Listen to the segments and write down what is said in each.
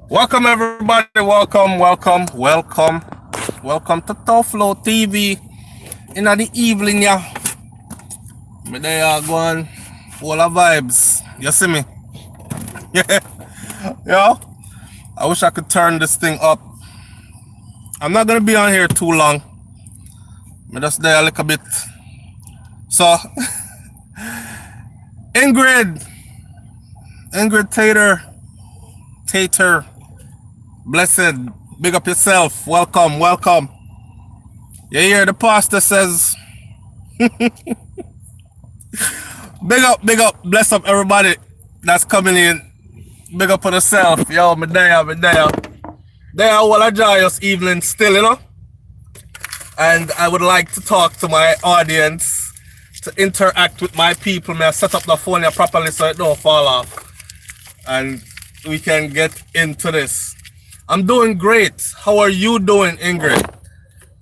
Welcome everybody, welcome to SouFLoTV in the evening, yeah. Me there going full of vibes. You see me? Yeah. I wish I could turn this thing up. I'm not gonna be on here too long. Me just there a little bit. So Ingrid Tater, blessed, big up yourself. Welcome. You hear the pastor says, big up, bless up everybody that's coming in. Big up on yourself. Yo, me there. There I will enjoy this evening still, you know. And I would like to talk to my audience, to interact with my people. May I set up the phone here properly so it don't fall off. And we can get into this. I'm doing great. How are you doing, Ingrid?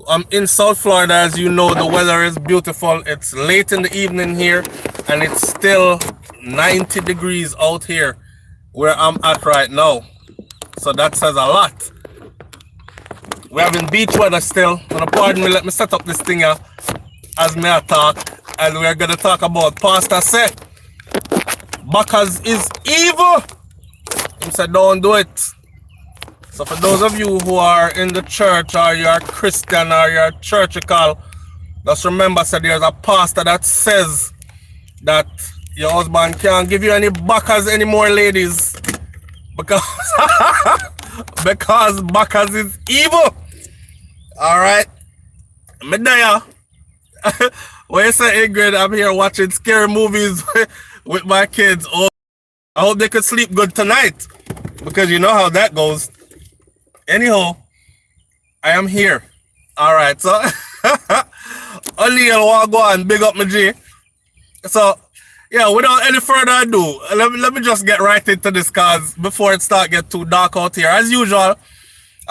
I'm in South Florida. As you know, the weather is beautiful. It's late in the evening here, and it's still 90 degrees out here where I'm at right now. So that says a lot. We're having beach weather still. So pardon me, let me set up this thing here as me I talk. And we're going to talk about Pastor Says Backaz is evil. He said, don't do it. So for those of you who are in the church, or you're Christian, or you're churchical, just remember, said there's a pastor that says that your husband can't give you any Backaz anymore, ladies, because because Backaz is evil. All right, Medaya. What you say, Ingrid? I'm here watching scary movies with my kids. Oh, I hope they could sleep good tonight, because you know how that goes. Anyhow, I am here. All right, so O'Neal, want go on, big up my G. So, yeah, without any further ado, let me just get right into this, cause before it start get too dark out here, as usual.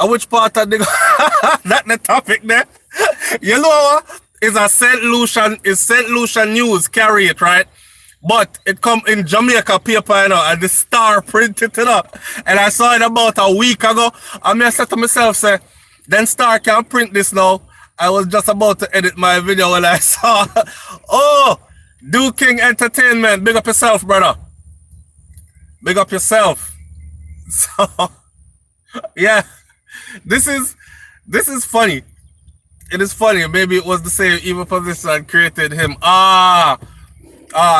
Which part of the that the topic there? You know what? Is a St. Lucia news, carry it, right? But it come in Jamaica paper, you know, and the Star printed it up. And I saw it about a week ago. And I said to myself, say, then Star can print this now. I was just about to edit my video when I saw, oh, Do King Entertainment, big up yourself, brother. Big up yourself. So, yeah, this is funny. It is funny. Maybe it was the same evil position created him.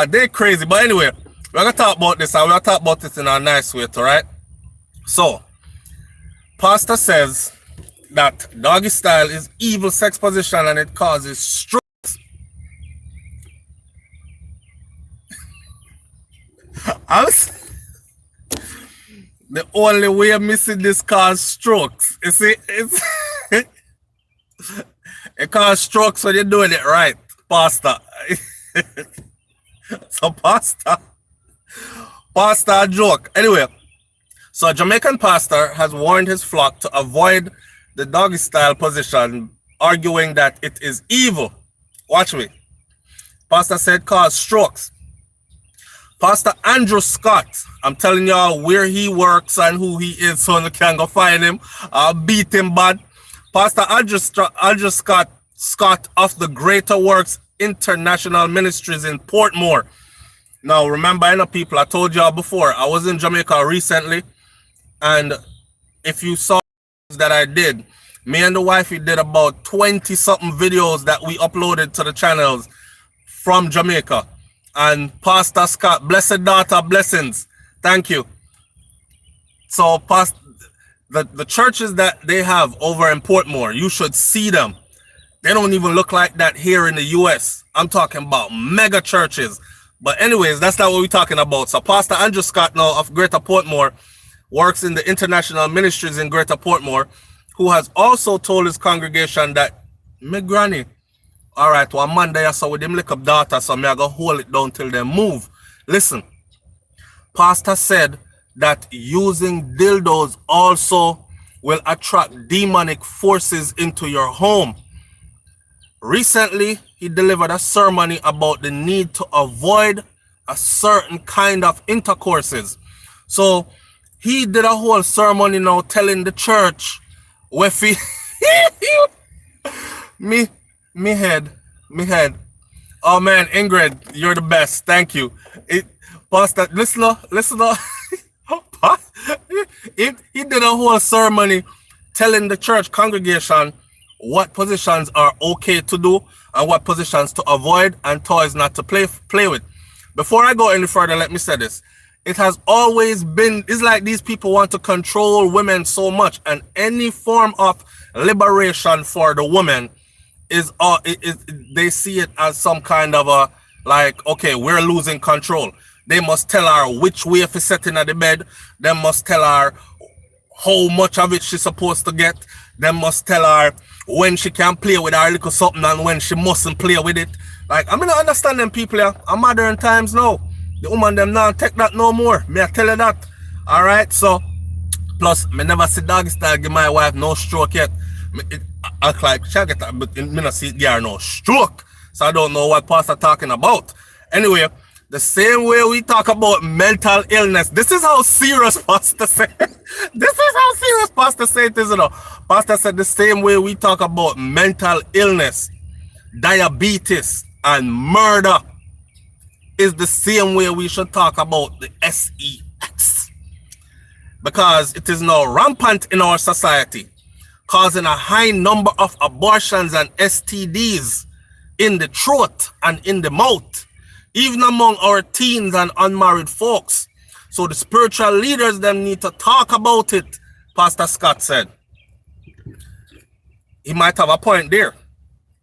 They're crazy. But anyway, we're gonna talk about this, and we're gonna talk about this in a nice way, alright? So, Pastor says that doggy style is evil sex position and it causes strokes. The only way I'm missing this cause strokes. You see, it causes strokes when you're doing it right, Pastor. So pastor joke. Anyway, so a Jamaican pastor has warned his flock to avoid the doggy style position, arguing that it is evil. Watch me. Pastor said cause strokes. Pastor Andrew Scott, I'm telling y'all where he works and who he is so you can go find him. Beat him bad. Pastor Andrew Scott of the Greater Works International Ministries in Portmore. Now remember, I know people, I told y'all before, I was in Jamaica recently, and if you saw that I did, me and the wifey did about 20 something videos that we uploaded to the channels from Jamaica. And Pastor Scott, blessed daughter, blessings, thank you. So the churches that they have over in Portmore, you should see them. They don't even look like that here in the US. I'm talking about mega churches. But anyways, that's not what we're talking about. So Pastor Andrew Scott now of Greater Portmore works in the International Ministries in Greater Portmore, who has also told his congregation that, me granny, all right, one man there so with them lick up daughter, so me I go hold it down till they move. Listen, Pastor said that using dildos also will attract demonic forces into your home. Recently, he delivered a sermon about the need to avoid a certain kind of intercourses. So He did a whole sermon, you know, telling the church where me head. Oh man, Ingrid, you're the best. Thank you. Pastor, listen. He did a whole ceremony telling the church congregation what positions are okay to do and what positions to avoid and toys not to play with. Before I go any further, let me say this. It has always been, it's like these people want to control women so much, and any form of liberation for the woman is they see it as some kind of a, like, okay, we're losing control. They must tell her which way to set in at the bed. They must tell her how much of it she's supposed to get. They must tell her when she can play with her little something and when she mustn't play with it. Like, I'm gonna understand them people here. I'm modern times now. The woman them now take that no more. May I tell you that? Alright, so plus me never see doggy style give my wife no stroke yet. It act like she get that, but me not see give her no stroke. So I don't know what Pastor talking about. Anyway, the same way we talk about mental illness, this is how serious Pastor said. This is how serious Pastor said it is, you know. Pastor said the same way we talk about mental illness, diabetes, and murder is the same way we should talk about the sex. Because it is now rampant in our society, causing a high number of abortions and STDs in the throat and in the mouth, even among our teens and unmarried folks. So the spiritual leaders them need to talk about it, Pastor Scott said. He might have a point there.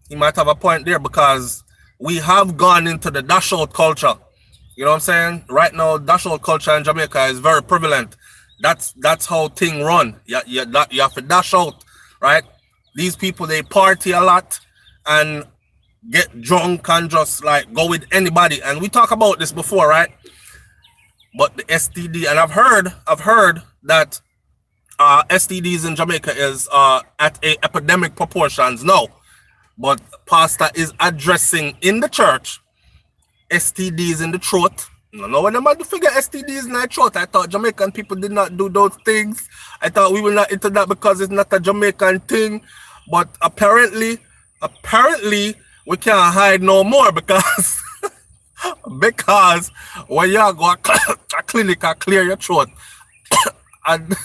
He might have a point there because we have gone into the dash out culture. You know what I'm saying? Right now, dash out culture in Jamaica is very prevalent. That's how things run. You have to dash out, right? These people, they party a lot and get drunk and just like go with anybody. And we talk about this before, right? But the STD, and I've heard that STDs in Jamaica is at a epidemic proportions now. But Pastor is addressing in the church STDs in the throat. No one am I to figure STDs in the throat. I thought Jamaican people did not do those things. I thought we were not into that because it's not a Jamaican thing. But apparently we can't hide no more because because when you go to a clinic and clear your throat and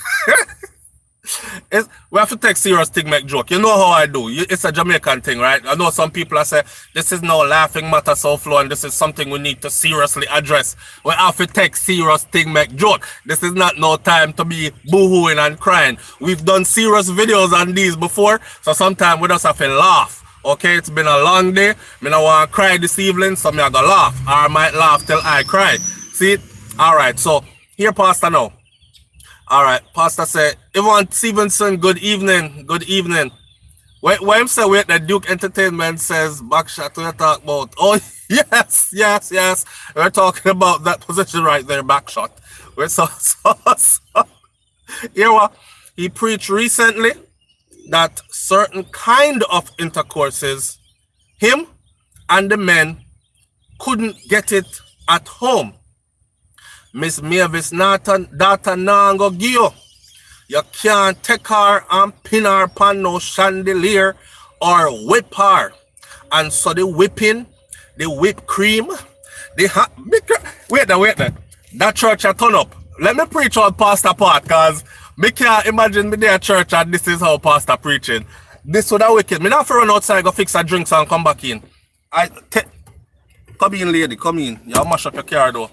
we have to take serious thing, make joke. You know how I do. It's a Jamaican thing, right? I know some people say this is no laughing matter, SouFlo, and this is something we need to seriously address. We have to take serious thing, make joke. This is not no time to be boo-hooing and crying. We've done serious videos on these before, so sometimes we just have to laugh. Okay, it's been a long day. Me not want to cry this evening, so me I go laugh. Or I might laugh till I cry. See it? Alright, so here Pastor now. Alright, Pastor said, Yvonne Stevenson, good evening. Good evening. When say wait, the Duke Entertainment says backshot we talk about. Oh yes. We're talking about that position right there, backshot. We're so here what he preached recently that certain kind of intercourses, him and the men couldn't get it at home. Miss Mavis daughter nango give you can't take her and pin her upon no chandelier or whip her. And so the whipping, the whipped cream, wait there. That church I turn up. Let me preach on Pastor part, cause me can't imagine me there at church and this is how Pastor preaching. This would have wicked. Me not for run outside, go fix a drinks and come back in. Come in, lady, come in. You mash up your car though.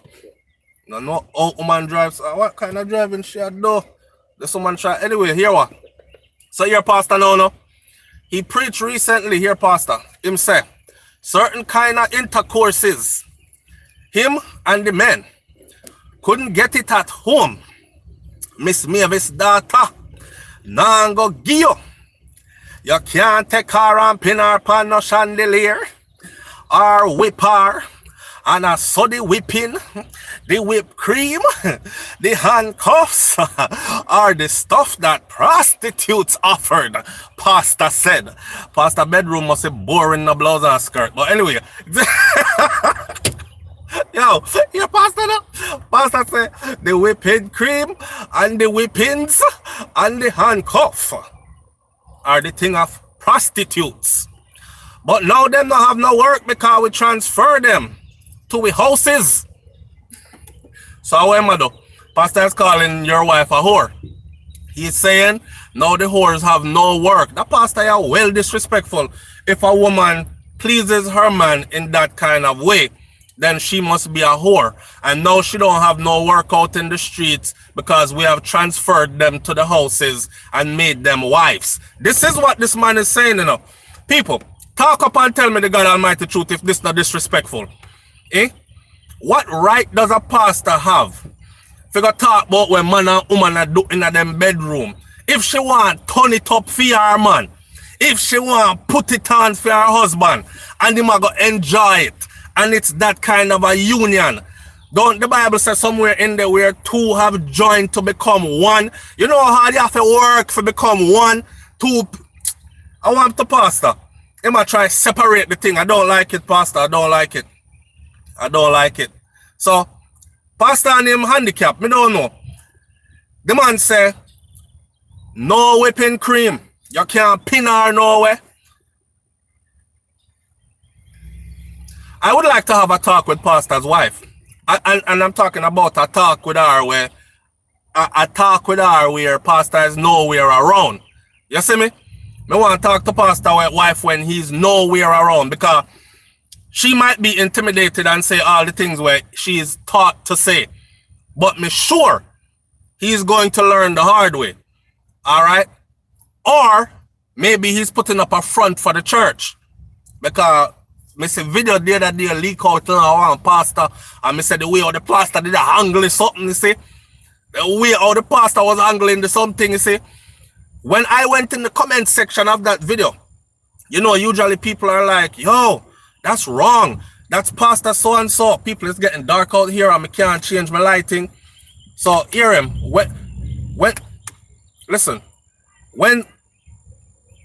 No, old woman drives. What kind of driving she do? This woman try. Anyway, here what? So here, Pastor no. He preached recently here, Pastor. Him say, certain kind of intercourses, him and the men couldn't get it at home. Miss Mavis' daughter, nango give you can't take her and pin her upon no chandelier or whip her. And I saw the whipping, the whipped cream, the handcuffs, are the stuff that prostitutes offered, Pastor said. Pastor bedroom must be boring, no blouse and skirt. But anyway, Yo, your pastor, no? Pastor say the whipping cream and the whippings and the handcuff are the thing of prostitutes. But now them don't have no work because we transfer them to we houses. So what am I do? Pastor is calling your wife a whore. He's saying now the whores have no work. The pastor is well disrespectful. If a woman pleases her man in that kind of way, then she must be a whore. And now she don't have no work out in the streets because we have transferred them to the houses and made them wives. This is what this man is saying, you know. People, talk up and tell me the God Almighty truth if this is not disrespectful. Eh? What right does a pastor have if you got talk about when man and woman are doing in them bedroom? If she want turn it up for her man, if she want put it on for her husband, and him go enjoy it, and it's that kind of a union. Don't the Bible say somewhere in there where two have joined to become one? You know how you have to work to become one? Two. I want the pastor. He might try separate the thing. I don't like it, pastor. I don't like it. I don't like it. So, pastor and him handicap, me don't know. The man say, no whipping cream. You can't pin her nowhere. I would like to have a talk with pastor's wife. And I'm talking about a talk with her where a talk with her where pastor is nowhere around. You see me? I want to talk to pastor's wife when he's nowhere around, because she might be intimidated and say all the things where she is taught to say. But me sure he's going to learn the hard way. All right? Or maybe he's putting up a front for the church. Because I see video there that they leak out on one pastor, and I said the way how the pastor did angling something, you see. The way how the pastor was angling the something, you see. When I went in the comment section of that video, you know, usually people are like, yo, that's wrong. That's pastor so-and-so. People, it's getting dark out here and I can't change my lighting. So hear him. Listen, when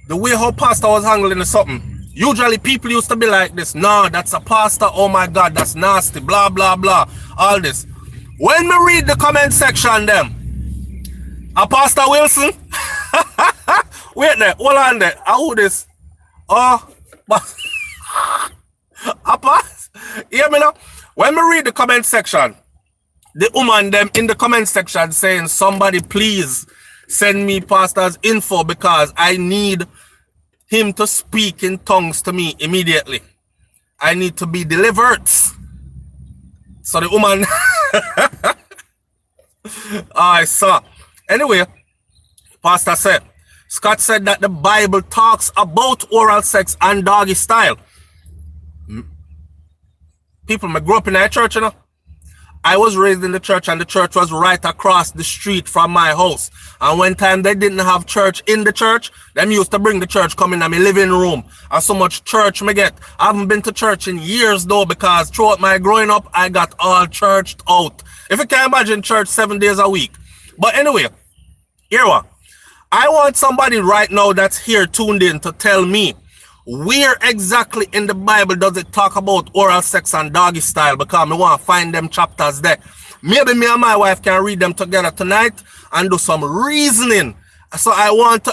the way how pastor was handling something, usually people used to be like this. No, that's a pastor. Oh my God, that's nasty. Blah, blah, blah. All this. When we read the comment section, them, a Pastor Wilson. Wait there. Hold on there. Who this? Oh, a pastor. Hear me now? When we read the comment section, the woman them in the comment section saying, somebody please send me pastor's info because I need him to speak in tongues to me immediately. I need to be delivered. So the woman I saw. Anyway, pastor said, Scott said that the Bible talks about oral sex and doggy style. People, I grew up in a church, you know. I was raised in the church and the church was right across the street from my house. And one time they didn't have church in the church, them used to bring the church come in my living room. And so much church me get. I haven't been to church in years though, because throughout my growing up, I got all churched out. If you can imagine church 7 days a week. But anyway, here what? I want somebody right now that's here tuned in to tell me where exactly in the Bible does it talk about oral sex and doggy style, because I want to find them chapters there. Maybe me and my wife can read them together tonight and do some reasoning. So I want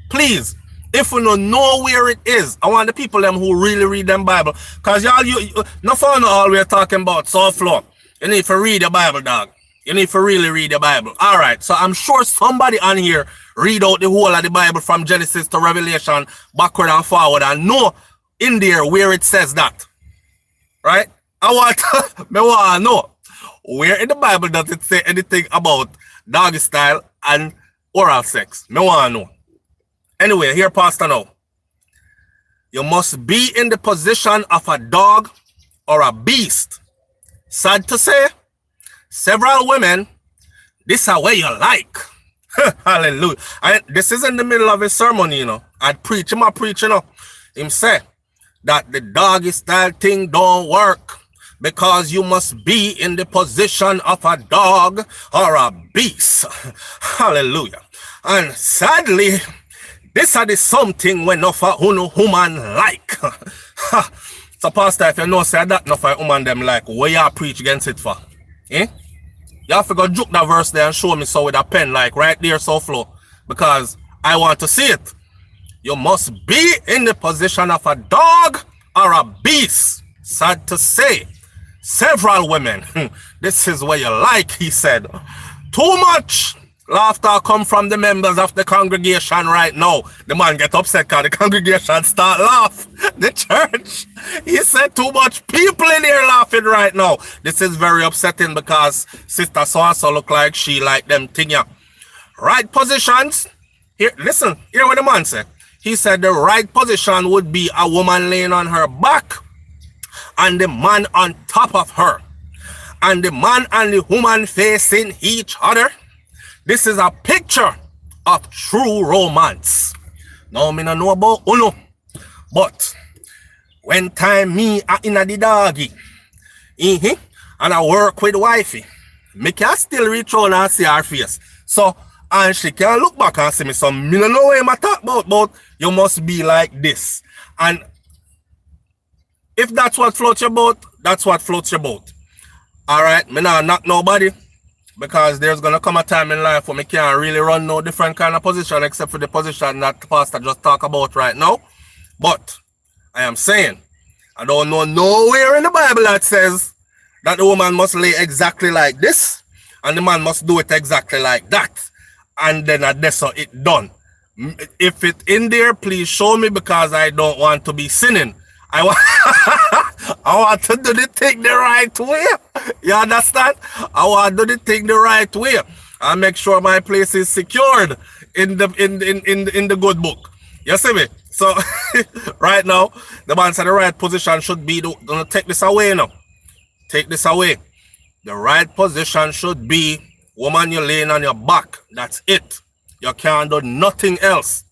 please, if we don't know where it is, I want the people them who really read them Bible, because y'all you not for all we're talking about SouFLo. You need to read the Bible, dog. You need to really read the Bible. All right. So I'm sure somebody on here read out the whole of the Bible from Genesis to Revelation, backward and forward, and know in there where it says that. Right? I want to know where in the Bible does it say anything about doggy style and oral sex. I want to know. Anyway, here, Pastor, now. You must be in the position of a dog or a beast. Sad to say, several women, this is what you like. Hallelujah. And this is in the middle of a sermon, you know. I'd preach him, you know. Him say that the doggy style thing don't work because you must be in the position of a dog or a beast. Hallelujah. And sadly, this is something when of a human like. So pastor, if you know say that enough for woman them like what you preach against it for? Eh? You have to go juke that verse there and show me so with a pen, like right there, SouFlo, because I want to see it. You must be in the position of a dog or a beast. Sad to say, several women, this is what you like, he said. Too much laughter come from the members of the congregation right now. The man get upset because the congregation start laugh. The church, he said too much people in here laughing right now. This is very upsetting because sister so-and-so look like she like them thing ya. Right positions. Here, listen, hear what the man said. He said the right position would be a woman laying on her back and the man on top of her. And the man and the woman facing each other. This is a picture of true romance. Now, me no know about Uno, but when time me are in the doggy, and I work with wifey, me can still reach out and see her face. So, and she can look back and see me. So, me no know what I'm talking about, but you must be like this. And if that's what floats your boat, that's what floats your boat. All right, me not knock nobody. Because there's going to come a time in life where me can't really run no different kind of position except for the position that the pastor just talk about right now. But I am saying, I don't know nowhere in the Bible that says that the woman must lay exactly like this and the man must do it exactly like that. And then that's how it done. If it in there, please show me because I don't want to be sinning. I want to do the thing the right way. You understand? I want to do the thing the right way and make sure my place is secured in the good book. You see me? So right now, the man said the right position should be gonna take this away now. Take this away. The right position should be woman, you're laying on your back. That's it. You can't do nothing else.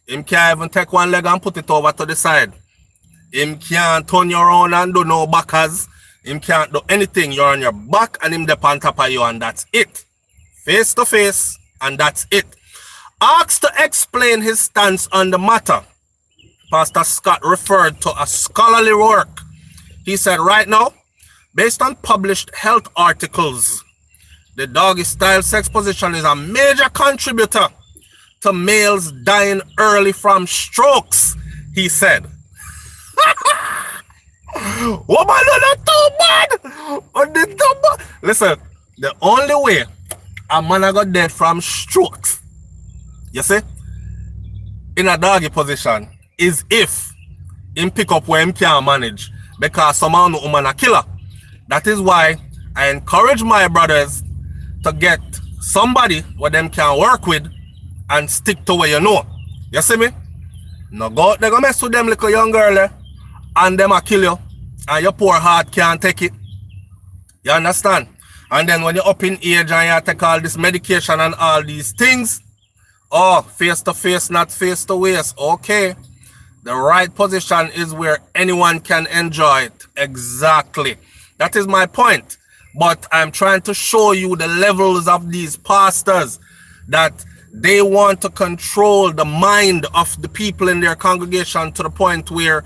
Him can't even take one leg and put it over to the side. Him can't turn you around and do no backers. Him can't do anything. You're on your back and him dep on top of you and that's it. Face to face and that's it. Asked to explain his stance on the matter, Pastor Scott referred to a scholarly work. He said right now, based on published health articles, the doggy style sex position is a major contributor to males dying early from strokes, he said. Woman, not too bad. Listen, the only way a man got dead from strokes, you see, in a doggy position, is if him pick up where him can't manage, because somehow no woman a killer. That is why I encourage my brothers to get somebody where them can work with and stick to where you know. You see me? No go out there go mess with them little young girl and them a kill you and your poor heart can't take it. You understand? And then when you're up in age and you take all this medication and all these things, oh, face to face, not face to waist. Okay. The right position is where anyone can enjoy it. Exactly. That is my point. But I'm trying to show you the levels of these pastors, that they want to control the mind of the people in their congregation to the point where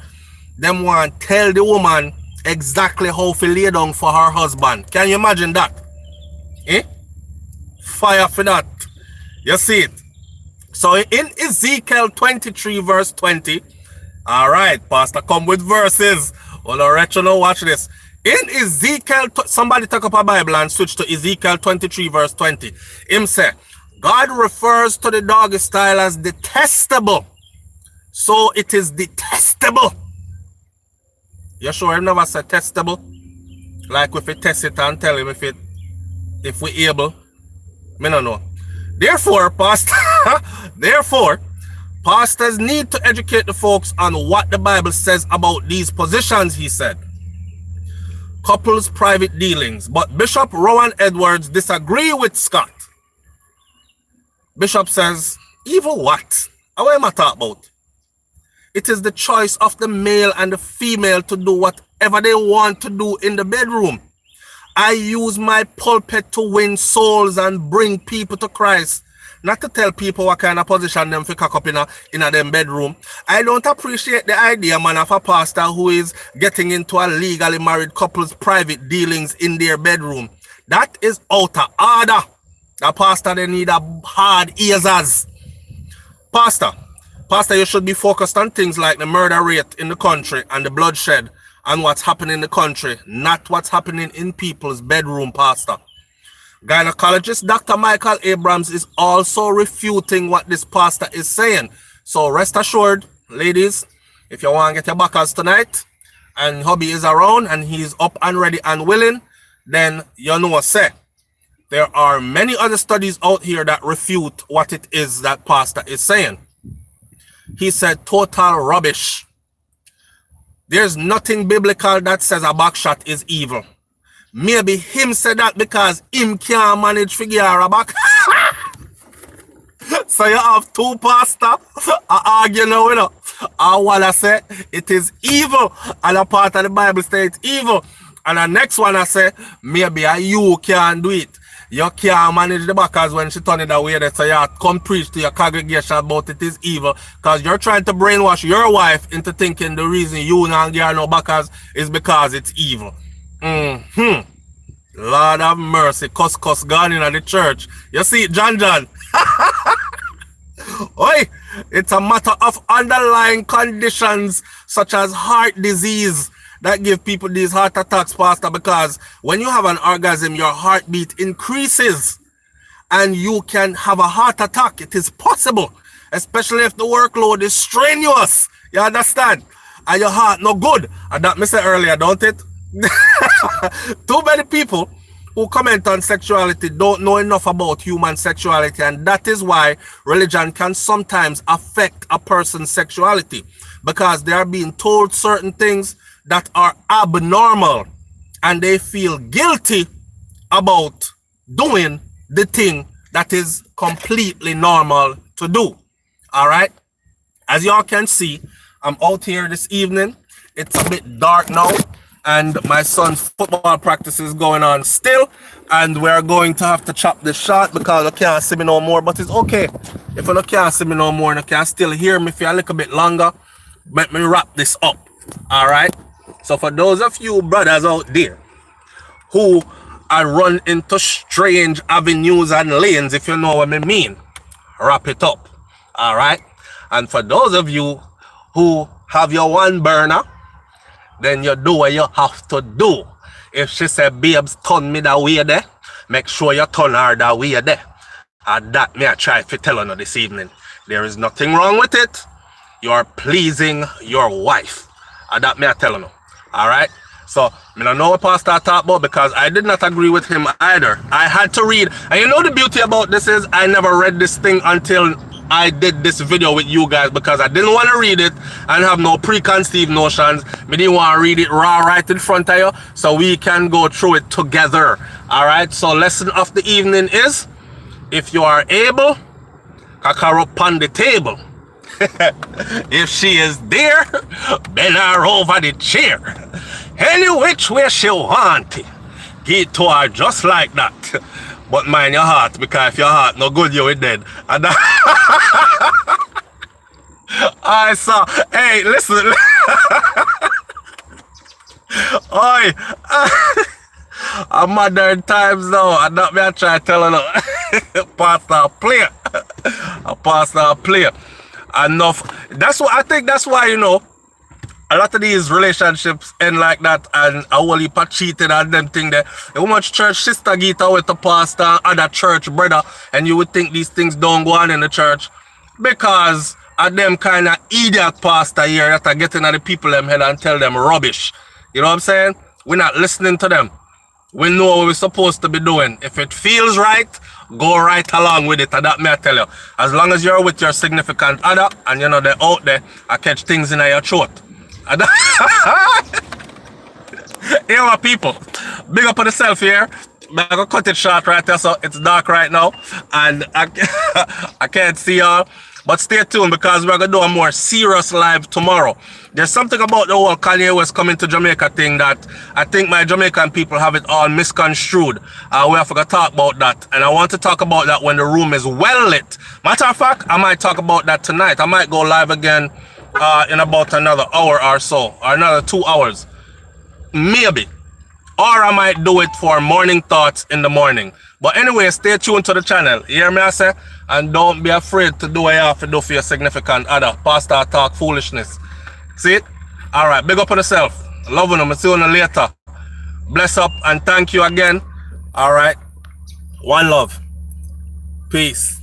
them want to tell the woman exactly how to lay down for her husband. Can you imagine that? Eh? Fire for that. You see it? So in Ezekiel 23 verse 20, all right, Pastor, come with verses. Well, all right, you know, watch this. In Ezekiel, somebody take up a Bible and switch to Ezekiel 23 verse 20. Him say, God refers to the doggy style as detestable. So it is detestable. You sure him never said testable? Like if we test it and tell him if we able. Me no know. Therefore, pastors need to educate the folks on what the Bible says about these positions, he said. Couples' private dealings. But Bishop Rowan Edwards disagree with Scott. Bishop says, evil what? What am I talking about? It is the choice of the male and the female to do whatever they want to do in the bedroom. I use my pulpit to win souls and bring people to Christ. not to tell people what kind of position them fi cock up in a them bedroom. I don't appreciate the idea, man, of a pastor who is getting into a legally married couple's private dealings in their bedroom. That is out of order. The pastor, they need a hard ears. Pastor, you should be focused on things like the murder rate in the country and the bloodshed and what's happening in the country, not what's happening in people's bedroom, Pastor. Gynecologist Dr. Michael Abrams is also refuting what this pastor is saying. So rest assured, ladies, if you want to get your Backaz tonight and hubby is around and he's up and ready and willing, then you know what say. There are many other studies out here that refute what it is that pastor is saying. He said total rubbish. There's nothing biblical that says a back shot is evil. Maybe him said that because him can't manage figure a back. So you have two pastors arguing now, you know. And one I say it is evil, and a part of the Bible says it's evil. And the next one I say, maybe you can't do it. You can't manage the Backaz when she turn it away there, so you have to come preach to your congregation about it is evil. Because you're trying to brainwash your wife into thinking the reason you don't get no Backaz is because it's evil. Lord have mercy, cuss gone in at the church. You see it, John? Oi, it's a matter of underlying conditions such as heart disease that give people these heart attacks, Pastor, because when you have an orgasm, your heartbeat increases and you can have a heart attack. It is possible, especially if the workload is strenuous. You understand? And your heart no good. And that I said earlier, don't it? Too many people who comment on sexuality don't know enough about human sexuality, and that is why religion can sometimes affect a person's sexuality, because they are being told certain things that are abnormal and they feel guilty about doing the thing that is completely normal to do. All right, as y'all can see, I'm out here this evening. It's a bit dark now and my son's football practice is going on still, and we're going to have to chop this short because I can't see me no more. But it's okay if you can't see me no more and you can still hear me for a little bit longer. Let me wrap this up. All right, so for those of you brothers out there who are run into strange avenues and lanes, if you know what I mean, wrap it up. All right, and for those of you who have your one burner, then you do what you have to do. If she said, babes, turn me that way there, make sure you turn her that way there. And that may I try to tell you this evening. There is nothing wrong with it. You are pleasing your wife. And that may I tell you. All right? So, I don't know what Pastor talked about because I did not agree with him either. I had to read. And you know the beauty about this is I never read this thing until I did this video with you guys, because I didn't want to read it and have no preconceived notions. I didn't want to read it raw right in front of you, so we can go through it together. All right, so lesson of the evening is, if you are able, cock her up on the table. If she is there, bend her over the chair. Any which way she want it, give it to her just like that. But mind your heart, because if your heart no good, you're dead. And I saw, hey, listen. Oi, I'm modern times now, and not me I try to tell her, pastor play. A pastor play. Enough. That's what I think. That's why, you know, a lot of these relationships end like that, and a whole heap of cheating and them thing there. How much church sister get away with the pastor and other church brother, and you would think these things don't go on in the church because of them kind of idiot pastor here that are getting at the people them head and tell them rubbish. You know what I'm saying? We're not listening to them. We know what we're supposed to be doing. If it feels right, go right along with it. And that may I tell you. As long as you're with your significant other and you know they're out there, I catch things in your throat. Here are people. Big up on yourself here. I'm gonna cut it short right there, so it's dark right now and I can't see y'all. But stay tuned because we're going to do a more serious live tomorrow. There's something about the whole Kanye West coming to Jamaica thing that I think my Jamaican people have it all misconstrued. We have to talk about that. And I want to talk about that when the room is well lit. Matter of fact, I might talk about that tonight. I might go live again in about another hour or so, or another 2 hours. Maybe. Or I might do it for morning thoughts in the morning. But anyway, stay tuned to the channel. You hear me, I say? And don't be afraid to do what you have to do for your significant other. Pastor talk foolishness. See it? All right, big up on yourself. Loving them. See you later. Bless up and thank you again. All right. One love. Peace.